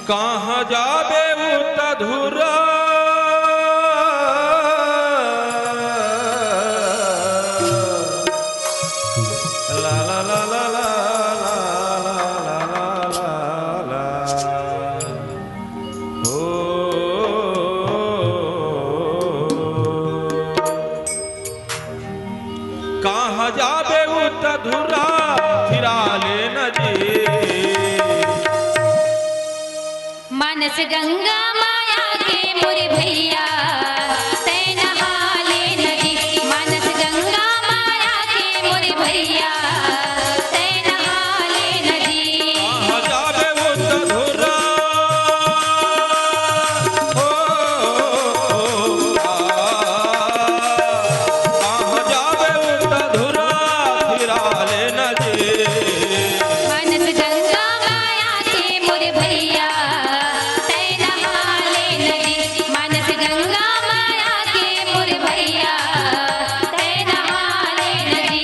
कहाँ जाबे उतधुरा ला ला ला ला ला कहाँ जाबे उतधुरा फिरा ले नदी मानस गंगा माया के मोरे भैया तै नहा ले नदी। मानस गंगा माया के मोरे भैया तै नहा ले नदी। कहाँ जाबे उतधुरा कहाँ जाबे उतधुरा फिरा ले नदी मानस गंगा माया के मोरे भैया तै नहा ले नदी। मानस गंगा माया के मोरे भैया तै नहा ले नदी।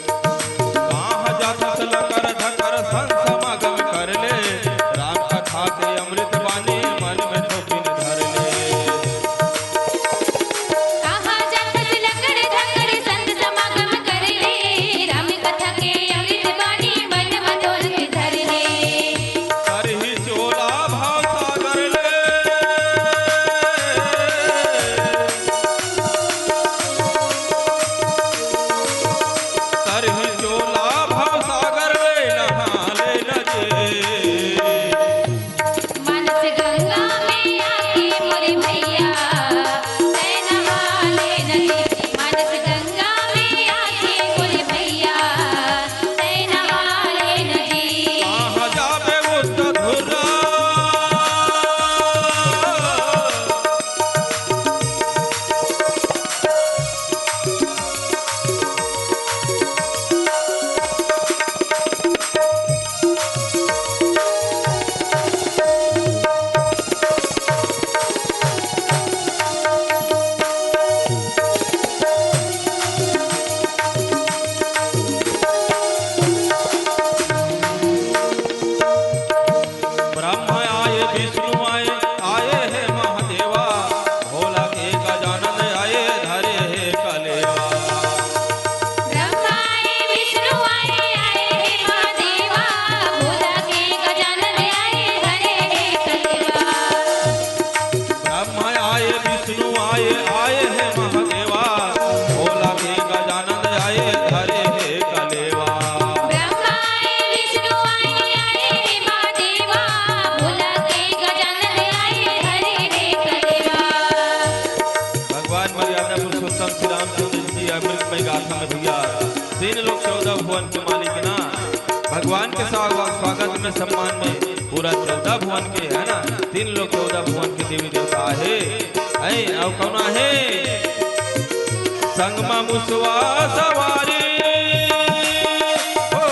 कहाँ जाता लकर धकर संग समागम कर ले राम कथा के अमृत बानी मन में थोपिन धर ले कहाँ जातस लकर धकर संत समागम कर ले राम कथा के अमृत बानी मन मधुर धर ले। करही चोला भाव सागर ले करही चोला भाव सागर ले नहा ले नजे मानस गंगा में आके मोरे भैया तै नहा ले नदी। मानस गंगा में आके मोरे भैया तै नहा ले नदी। कहाँ जाबे उतधुरा ब्रह्म आए विष्णु आए आए हैं महादेवा भोला के गजानन आए धरे है कलेवा ब्रह्मा आए विष्णु आए आए हे महादेवा भोला के गजानन आए हरे हे कलेवा। ब्रह्म आए विष्णु आए आए हैं महादेवा भोला के गजानन आए धरे है कलेवा ब्रह्मा आए विष्णु आए आए हे महादेवा भोला के गजानन आए हरे हे कलेवा। भगवान मर्यादा पुरुषोत्तम श्री रामचंद्र जी अमृतमय गाथा में भैया 3 लोग 14 भुवन के मालिक ना भगवान के स्वागत में सम्मान में पूरा 14 भुवन के है ना 3 लोग 14 भुवन के देवी देवता है और कौन है संगमा मुसवा सवारी ओ,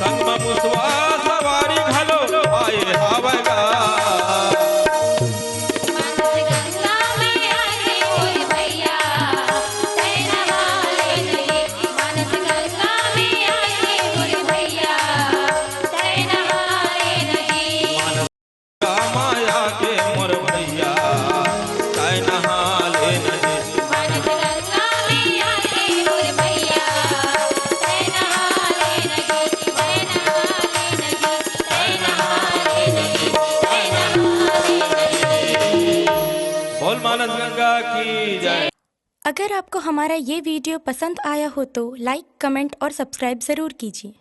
संगमा मुसवा सवारी घलो आए हावगा मानस गंगा में आके मोरे भैया तै नहा ले नदी। मानस गंगा में आके मोरे भैया तै नहा ले नदी। माया के मोर भैया तै नहा ले नदी मानस गंगा में आके मोरे भैया तै नहा ले नदी। तै नहा ले नदी। तै नहा ले नदी। तै नहा ले नदी। बोल मानस गंगा की जय। अगर आपको हमारा ये वीडियो पसंद आया हो तो लाइक, कमेंट और सब्सक्राइब ज़रूर कीजिए।